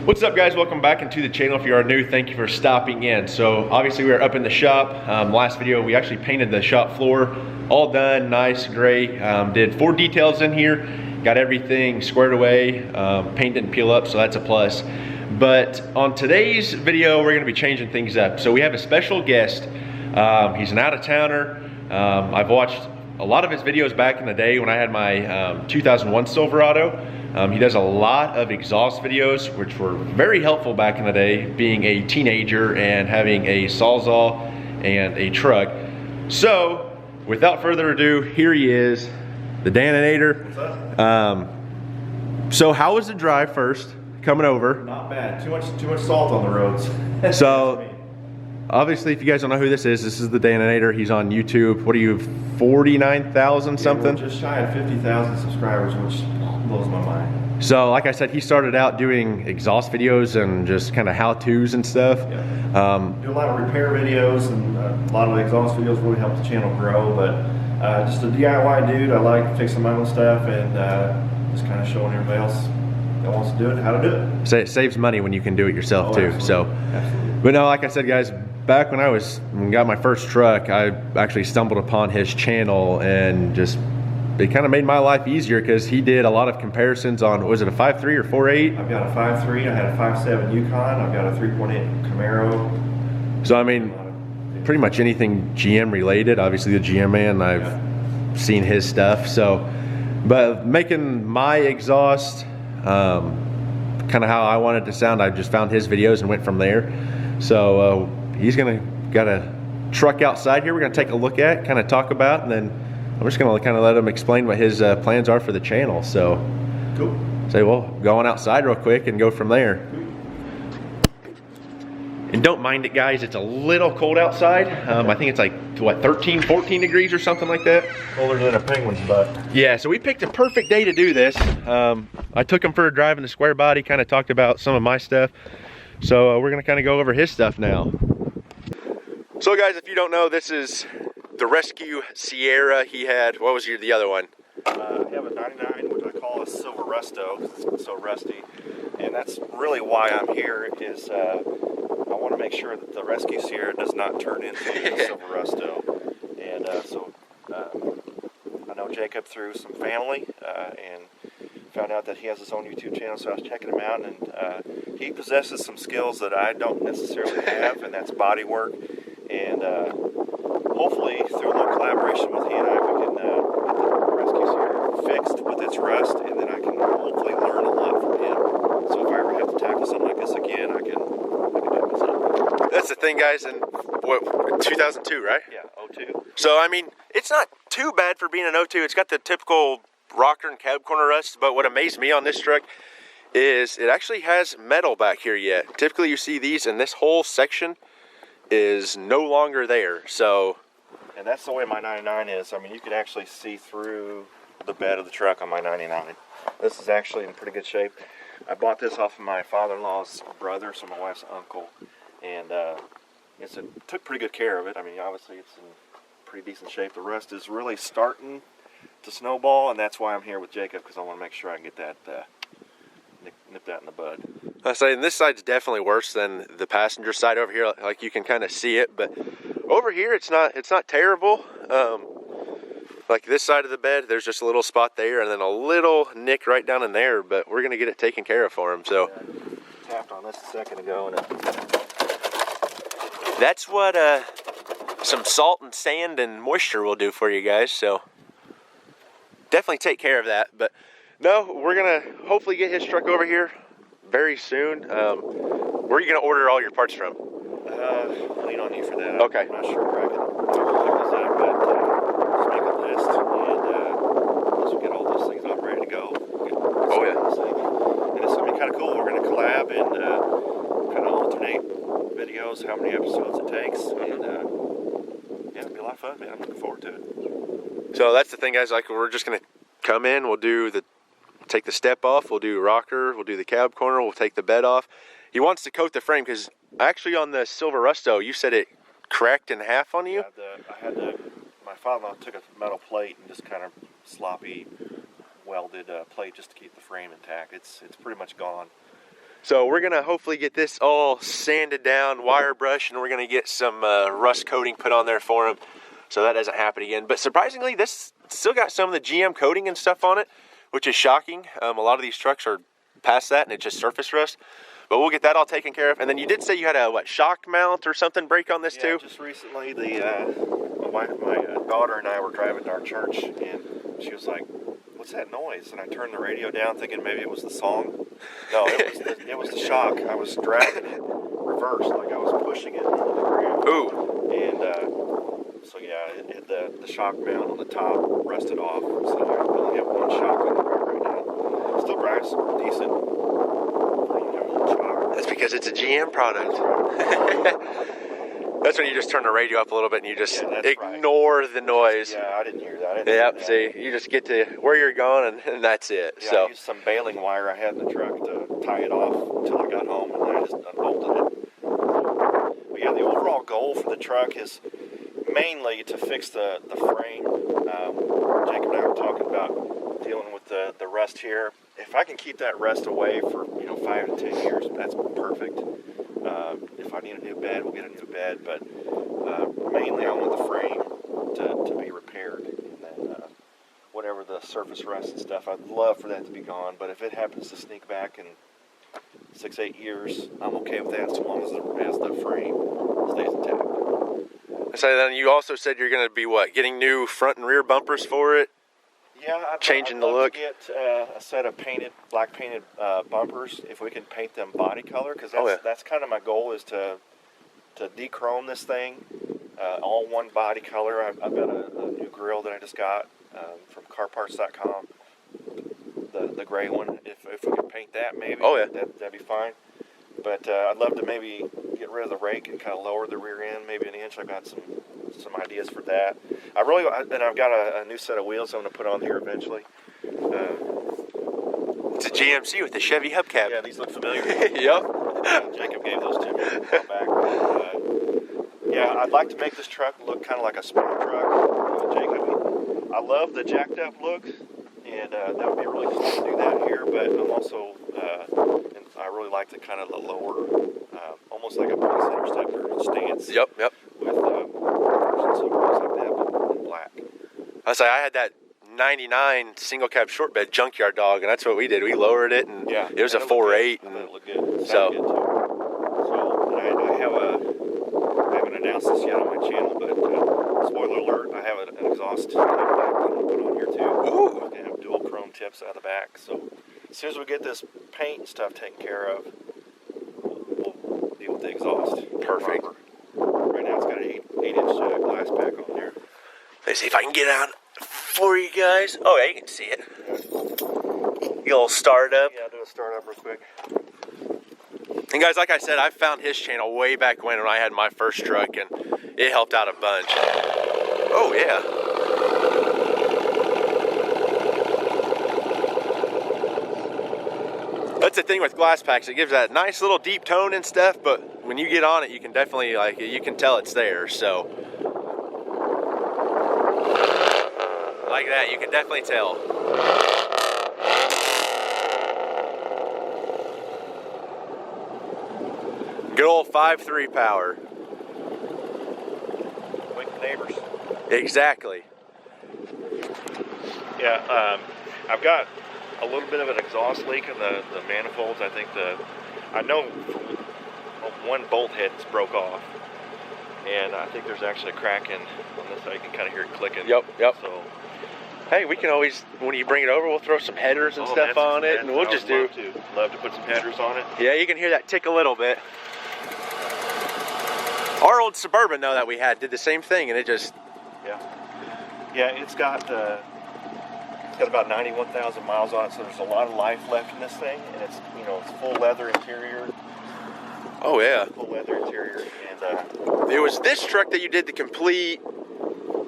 What's up, guys? Welcome back into the channel. If you are new, thank you for stopping in. So obviously we are up in the shop. Last video we actually painted the shop floor, all done, nice, gray. Did 4 details in here, got everything squared away. Paint didn't peel up, so that's a plus. But on today's video we're going to be changing things up. So we have a special guest. He's an out-of-towner. I've watched a lot of his videos back in the day when I had my 2001 Silverado. He does a lot of exhaust videos, which were very helpful back in the day, being a teenager and having a Sawzall and a truck. So, without further ado, here he is, the Daninator. What's up? So how was the drive first, coming over? Not bad. Too much salt on the roads. So, obviously, if you guys don't know who this is the Daninator. He's on YouTube. What are you, 49,000 something? We're just shy of 50,000 subscribers, which blows my mind. So, like I said, he started out doing exhaust videos and just kind of how-tos and stuff. Yeah. Do a lot of repair videos, and a lot of the exhaust videos really help the channel grow. But just a DIY dude. I like fixing my own stuff and just kind of showing everybody else that wants to do it how to do it. So it saves money when you can do it yourself too. Absolutely. So, Absolutely. But no, like I said, guys, back when I got my first truck, I actually stumbled upon his channel and just it kind of made my life easier because he did a lot of comparisons on, was it a 5.3 or 4.8? I've got a 5.3, I had a 5.7 Yukon, I've got a 3.8 Camaro. So I mean, pretty much anything GM related. Obviously the GM man, I've seen his stuff. So, but making my exhaust kind of how I wanted it to sound, I just found his videos and went from there. So he's got a truck outside here we're gonna take a look at, kind of talk about, and then I'm just gonna kind of let him explain what his plans are for the channel. So cool. Say, well, go on outside real quick and go from there. And don't mind it, guys, it's a little cold outside. I think it's like, what, 13, 14 degrees or something like that? Colder than a penguin's butt. Yeah, so we picked a perfect day to do this. I took him for a drive in the square body, kind of talked about some of my stuff. So we're gonna kind of go over his stuff now. So guys, if you don't know, this is the Rescue Sierra. He had, what was the other one? I have a 99, which I call a silver rusto because it's so rusty. And that's really why I'm here, is I want to make sure that the Rescue Sierra does not turn into a silver rusto. And I know Jacob through some family and found out that he has his own YouTube channel, so I was checking him out, and he possesses some skills that I don't necessarily have, and that's body work. And hopefully, through a little collaboration with he and I, we can get the Rescue Sierra fixed with its rust, and then I can hopefully learn a lot from him. So if I ever have to tackle something like this again, I can do it myself. That's the thing, guys, in what, 2002, right? Yeah, 02. So, I mean, it's not too bad for being an 02. It's got the typical rocker and cab corner rust, but what amazed me on this truck is it actually has metal back here yet. Typically you see these, and this whole section is no longer there. So, and that's the way my 99 is. I mean, you can actually see through the bed of the truck on my 99. This is actually in pretty good shape. I bought this off of my father-in-law's brother, so my wife's uncle, and took pretty good care of it. I mean, obviously it's in pretty decent shape. The rust is really starting to snowball, and that's why I'm here with Jacob, because I want to make sure I can get that nip that in the bud. I say, this side's definitely worse than the passenger side over here. Like you can kind of see it, but over here it's not terrible. Like this side of the bed, there's just a little spot there, and then a little nick right down in there. But we're gonna get it taken care of for him. So tapped on this a second ago, and that's what some salt and sand and moisture will do for you guys. So definitely take care of that. But no, we're gonna hopefully get his truck over here very soon. Where are you gonna order all your parts from? I'll lean on you for that. Okay. I'm not sure where I can pick this up, but let's make a list, and once we get all those things up ready to go, oh yeah. And it's gonna be kind of cool. We're gonna collab and kind of alternate videos, how many episodes it takes, and yeah, it'll be a lot of fun, man. I'm looking forward to it. So that's the thing, guys. Like, we're just gonna come in, we'll take the step off, we'll do rocker, we'll do the cab corner, we'll take the bed off. He wants to coat the frame because actually on the silver rusto, you said it cracked in half on you? Yeah, my father-in-law took a metal plate and just kind of sloppy welded plate just to keep the frame intact. It's pretty much gone. So we're gonna hopefully get this all sanded down, wire brush, and we're gonna get some rust coating put on there for him, so that doesn't happen again. But surprisingly, this still got some of the GM coating and stuff on it, which is shocking. A lot of these trucks are past that, and it's just surface rust. But we'll get that all taken care of. And then you did say you had a shock mount or something break on this too? Just recently, my daughter and I were driving to our church, and she was like, "What's that noise?" And I turned the radio down, thinking maybe it was the song. No, it was the shock. I was dragging it reverse, like I was pushing it on the ground. Ooh. And so yeah, the shock mount on the top rusted off. So I only have one shock on the rear right now. Still drives decent. That's because it's a GM product. That's when you just turn the radio up a little bit and you just ignore the noise. Yeah, I didn't hear that. Yep, see, you just get to where you're going and that's it. Yeah, so I used some baling wire I had in the truck to tie it off until I got home, and then I just unbolted it. But yeah, the overall goal for the truck is mainly to fix the frame. Jacob and I were talking about dealing with the rust here. If I can keep that rust away for 5 to 10 years, that's perfect. If I need a new bed, we'll get a new bed. But mainly, I want the frame to be repaired, and then whatever the surface rust and stuff, I'd love for that to be gone. But if it happens to sneak back in 6-8 years, I'm okay with that, as long as the frame stays intact. So then you also said you're going to be getting new front and rear bumpers for it? Yeah, I'd love look. to get a set of black painted bumpers, if we can paint them body color, because that's kind of my goal, is to dechrome this thing, all one body color. I've got a new grill that I just got from carparts.com, the gray one. If we can paint that, maybe that'd be fine. But I'd love to maybe get rid of the rake and kind of lower the rear end maybe an inch. I've got some ideas for that. And I've got a new set of wheels I'm going to put on here eventually. It's a GMC with the Chevy hubcap. Yeah, these look familiar. Yep. Jacob gave those to me a while back. Yeah, I'd like to make this truck look kind of like a sport truck. Jacob, I love the jacked up look, and that would be really cool to do that here. But I'm also, I really like the kind of the lower, almost like a police interceptor stance. Yep. With versions of wheels like that, but in black. I had that 99 single cab short bed junkyard dog, and that's what we did. We lowered it, and it was a 4.8. And it looked good. So good too. So I haven't announced this yet on my channel, but spoiler alert, I have an exhaust back that I'm going to put on here too. Ooh. I have dual chrome tips out the back. So as soon as we get this paint and stuff taken care of, we'll deal with the exhaust. Perfect. Right now it's got an 8-inch glass pack on there. Let's see if I can get out for you guys. Oh yeah, you can see it. You little startup. Yeah, I'll do a startup real quick. And guys, like I said, I found his channel way back when I had my first truck, and it helped out a bunch. Oh yeah. That's the thing with glass packs. It gives that nice little deep tone and stuff, but when you get on it, you can definitely, you can tell it's there, so. Like that, you can definitely tell. Good old 5.3 power. Wake the neighbors. Exactly. Yeah, I've got a little bit of an exhaust leak in the manifolds. I know one bolt head's broke off, and I think there's actually a crack on this side. You can kind of hear it clicking. Yep. So, hey, we can always, when you bring it over, we'll throw some headers and stuff on it, and we'll just do. Love to put some headers on it. Yeah, you can hear that tick a little bit. Our old Suburban, though, that we had, did the same thing, and it just. Yeah, it's got about 91,000 miles on it, so there's a lot of life left in this thing, and it's it's full leather interior. Oh yeah. Full leather interior, and it was this truck that you did the complete,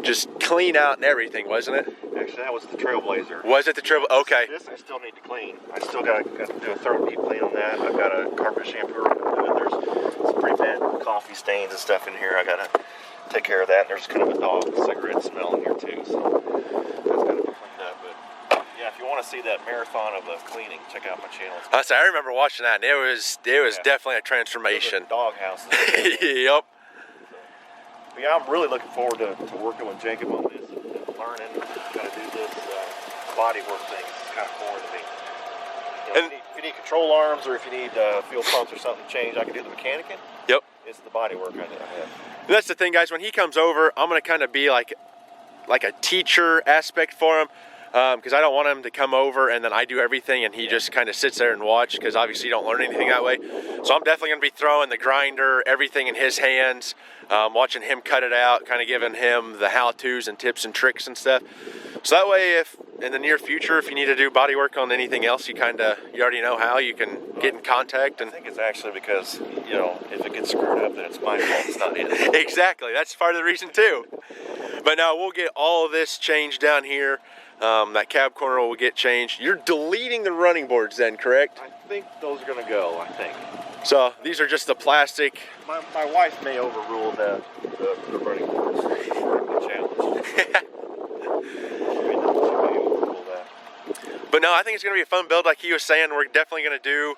just clean out and everything, wasn't it? Actually, that was the Trailblazer. Was it the Trail? Okay. This I still need to clean. I still got to do a thorough deep clean on that. I've got a carpet shampoo I'm going to do it. There's some pretty bad coffee stains and stuff in here. I got to take care of that. And there's kind of a dog cigarette smell in here too, so that's got to be cleaned up. But yeah, if you want want to see that marathon of cleaning, check out my channel. I remember watching that, and it was definitely a transformation. Dog house. Yep. But yeah, I'm really looking forward to working with Jacob on this, and learning how to do this body work thing. It's kind of foreign to me. You know, if you need control arms, or if you need fuel pumps or something changed, I can do the mechanicing. Yep. It's the body work I have. That's the thing, guys. When he comes over, I'm gonna kind of be like a teacher aspect for him, because I don't want him to come over and then I do everything and he just kind of sits there and watch, because obviously you don't learn anything that way. So I'm definitely gonna be throwing the grinder, everything in his hands, watching him cut it out, kind of giving him the how-tos and tips and tricks and stuff. So that way, if in the near future, if you need to do body work on anything else, you already know how, you can get in contact. And I think it's actually because, you know, if it gets screwed up, then it's my fault, it's not his. Exactly, that's part of the reason too. But now we'll get all of this changed down here. That cab corner will get changed. You're deleting the running boards then, correct? I think those are gonna go, I think. So these are just the plastic. My wife may overrule the running boards for the challenge. But no, I think it's gonna be a fun build. Like he was saying, we're definitely gonna do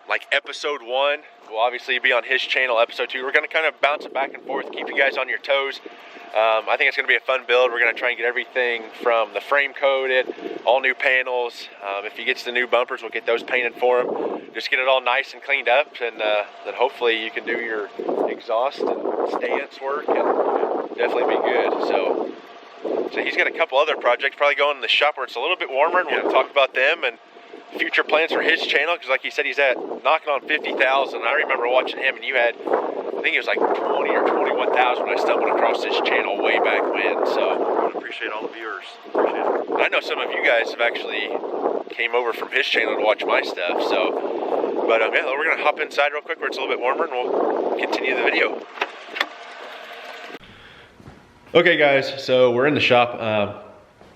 like episode 1 will obviously be on his channel. Episode 2, we're gonna kind of bounce it back and forth, keep you guys on your toes. I think it's gonna be a fun build. We're gonna try and get everything from the frame coated, all new panels. If he gets the new bumpers, we'll get those painted for him. Just get it all nice and cleaned up, and then hopefully you can do your exhaust and stance work, and definitely be good. So he's got a couple other projects probably going in the shop where it's a little bit warmer, and we'll talk about them and future plans for his channel, because like he said, he's at knocking on 50,000. I remember watching him, and you had, I think it was like 20 or 21,000 when I stumbled across this channel way back when. So I appreciate all the viewers. Appreciate it. I know some of you guys have actually came over from his channel to watch my stuff. So, but yeah, we're gonna hop inside real quick where it's a little bit warmer, and we'll continue the video. Okay, guys, so we're in the shop.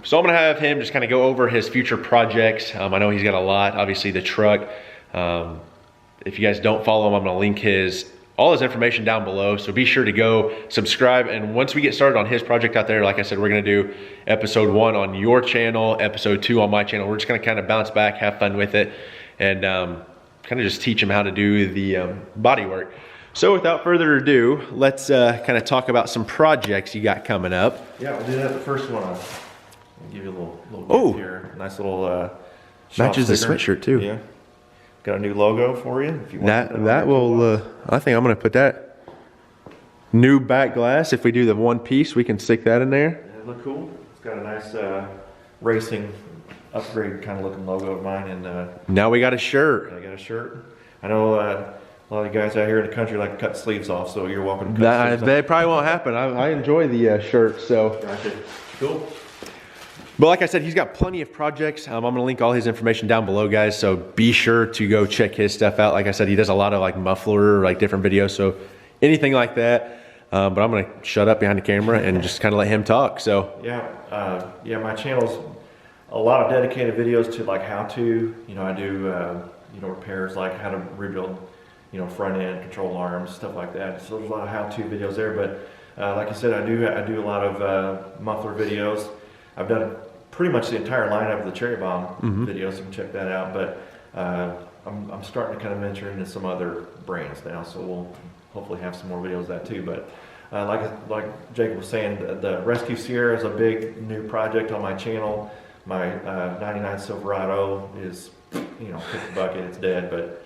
So I'm gonna have him just kind of go over his future projects. I know he's got a lot, obviously the truck. If you guys don't follow him, I'm gonna link all his information down below. So be sure to go subscribe. And once we get started on his project out there, like I said, we're gonna do episode 1 on your channel, episode 2 on my channel. We're just gonna kind of bounce back, have fun with it, and kind of just teach him how to do the body work. So without further ado, let's kind of talk about some projects you got coming up. Yeah, we'll do that the first one. I'll give you a little gift here. Nice little matches the sticker. sweatshirt too. Yeah. Got a new logo for you. If you want that will, I think I'm gonna put that new back glass. If we do the one piece, we can stick that in there. Yeah, look cool. It's got a nice racing upgrade kind of looking logo of mine, and now we got a shirt. I got a shirt. I know a lot of you guys out here in the country like to cut sleeves off, so you're welcome to cut sleeves off. That probably won't happen. I enjoy the shirt, so. Gotcha. Cool. But like I said, he's got plenty of projects. I'm gonna link all his information down below, guys, so be sure to go check his stuff out. Like I said, he does a lot of like muffler, like different videos, so anything like that. But I'm gonna shut up behind the camera and just kind of let him talk, so. Yeah, my channel's a lot of dedicated videos to like how to, I do, repairs, like how to rebuild, front end, control arms, stuff like that. So there's a lot of how-to videos there, but like I said, I do a lot of muffler videos. I've done pretty much the entire lineup of the Cherry Bomb videos, so you can check that out, but I'm starting to kind of venture into some other brands now, so we'll hopefully have some more videos of that too. But like Jacob was saying, the Rescue Sierra is a big new project on my channel. My 99 Silverado is, kick the bucket, it's dead, but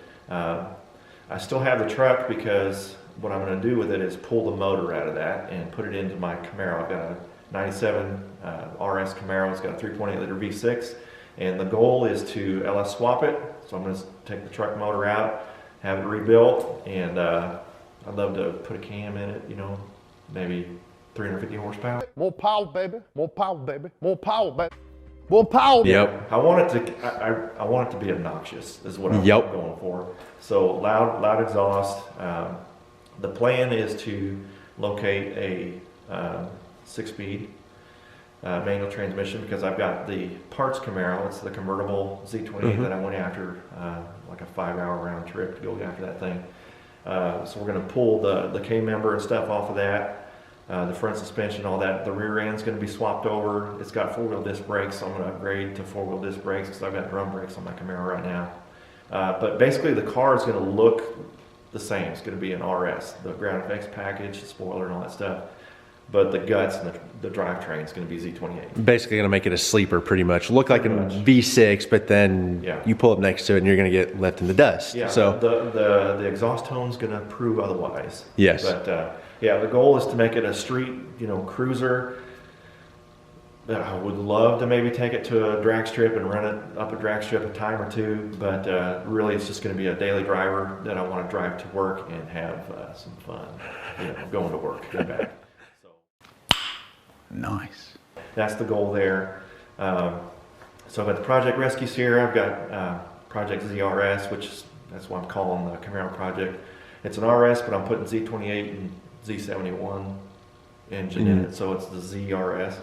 I still have the truck, because what I'm going to do with it is pull the motor out of that and put it into my Camaro. I've got a 97 RS Camaro. It's got a 3.8 liter V6, and the goal is to LS swap it. So I'm going to take the truck motor out, have it rebuilt, and I'd love to put a cam in it, maybe 350 horsepower. More power, baby. More power, baby. More power, baby. More power. Yep. I want it to. I want it to be obnoxious. Is what I'm going for. So loud exhaust. The plan is to locate a 6-speed manual transmission, because I've got the parts Camaro. It's the convertible Z28 that I went after, like a 5-hour round trip to go after that thing. So we're going to pull the K member and stuff off of that, the front suspension, all that. The rear end's going to be swapped over. It's got 4-wheel disc brakes, so I'm going to upgrade to 4-wheel disc brakes because I've got drum brakes on my Camaro right now. But basically the car is going to look the same. It's going to be an RS, the ground effects package, the spoiler and all that stuff. But the guts and the drivetrain is going to be Z28. Basically going to make it a sleeper pretty much. Look like a V6, but then you pull up next to it and you're going to get left in the dust. Yeah, so the exhaust tone's going to prove otherwise. Yes. But yeah, the goal is to make it a street, cruiser. I would love to maybe take it to a drag strip and run it up a drag strip a time or two, but really it's just going to be a daily driver that I want to drive to work and have some fun, going to work and back. Nice. That's the goal there. So I've got the Project Rescue Sierra. I've got Project ZRS, that's what I'm calling the Camaro project. It's an RS, but I'm putting Z28 and Z71 engine in it, so it's the ZRS.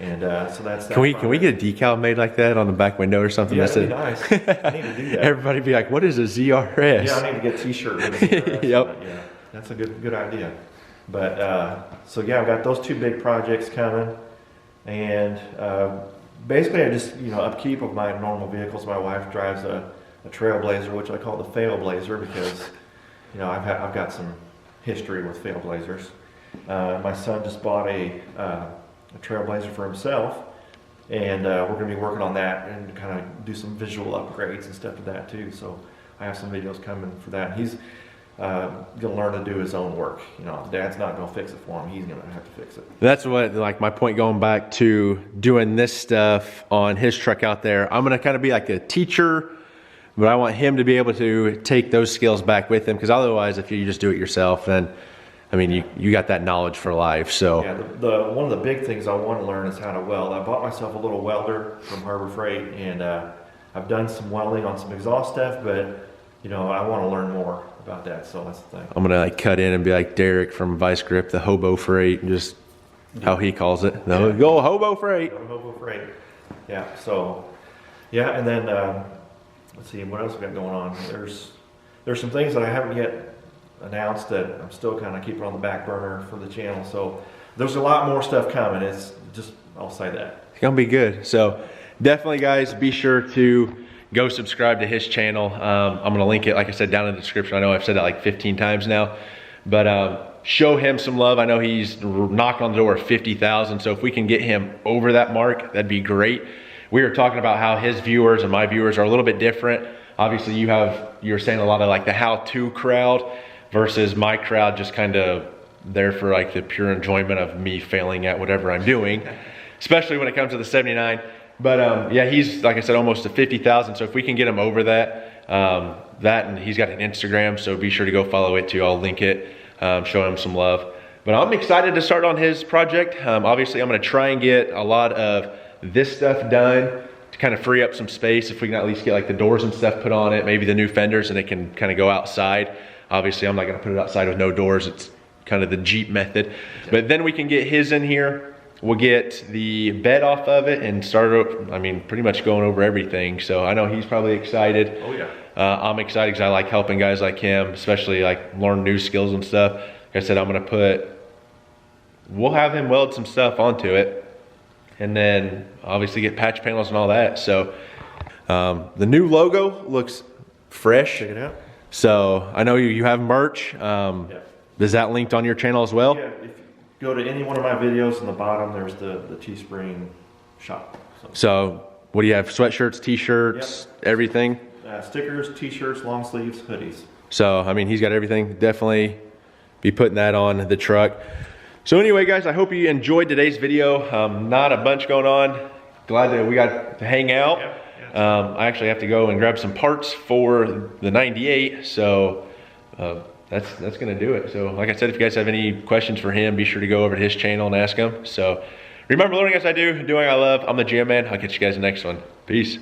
And so that's that. Can we get a decal made like that on the back window or something? Yeah, that'd be nice. I need to do that. Everybody be like, what is a ZRS? Yeah, I need to get a t-shirt with a ZRS. Yep. Yeah, that's a good idea. But so yeah, I've got those 2 big projects coming, and basically I just upkeep of my normal vehicles. My wife drives a Trailblazer, which I call the Failblazer because I've got some history with Failblazers. My son just bought a Trailblazer for himself, and we're going to be working on that and kind of do some visual upgrades and stuff to that too. So I have some videos coming for that. He's going to learn to do his own work. Dad's not going to fix it for him. He's going to have to fix it. That's what, like, my point going back to doing this stuff on his truck out there. I'm going to kind of be like a teacher, but I want him to be able to take those skills back with him, because otherwise, if you just do it yourself, then, I mean, you got that knowledge for life. So yeah, one of the big things I want to learn is how to weld. I bought myself a little welder from Harbor Freight, and I've done some welding on some exhaust stuff, but I want to learn more about that, so that's the thing. I'm gonna like cut in and be like Derek from Vice Grip, the hobo freight, and just how he calls it. Go hobo freight. Go hobo freight. Yeah. So yeah, and then let's see what else we got going on. There's some things that I haven't yet announced that I'm still kind of keeping on the back burner for the channel. So there's a lot more stuff coming. It's just, I'll say that. It's gonna be good. So definitely, guys, be sure to go subscribe to his channel. I'm gonna link it, like I said, down in the description. I know I've said that like 15 times now, but show him some love. I know he's knocked on the door of 50,000, so if we can get him over that mark, that'd be great. We were talking about how his viewers and my viewers are a little bit different. Obviously, you're saying a lot of like the how-to crowd versus my crowd, just kind of there for like the pure enjoyment of me failing at whatever I'm doing, especially when it comes to the 79. But yeah, he's, like I said, almost to 50,000. So if we can get him over that, and he's got an Instagram, so be sure to go follow it too. I'll link it, show him some love. But I'm excited to start on his project. Obviously, I'm gonna try and get a lot of this stuff done to kind of free up some space. If we can at least get like the doors and stuff put on it, maybe the new fenders, and it can kind of go outside. Obviously, I'm not gonna put it outside with no doors. It's kind of the Jeep method. But then we can get his in here. We'll get the bed off of it and start, I mean, pretty much going over everything. So I know he's probably excited. Oh yeah. I'm excited because I like helping guys like him, especially like learn new skills and stuff. Like I said, we'll have him weld some stuff onto it, and then obviously get patch panels and all that. So the new logo looks fresh. Check it out. So I know you have merch. Yeah. Is that linked on your channel as well? Yeah, if you go to any one of my videos, in the bottom there's the Teespring shop. So what do you have? Sweatshirts, t-shirts, everything? Stickers, t-shirts, long sleeves, hoodies. So I mean, he's got everything. Definitely be putting that on the truck. So anyway, guys, I hope you enjoyed today's video. Not a bunch going on. Glad that we got to hang out. I actually have to go and grab some parts for the 98. So that's gonna do it. So like I said, if you guys have any questions for him, be sure to go over to his channel and ask him. So remember, learning as I do, doing I love. I'm the GM Man. I'll catch you guys in the next one. Peace.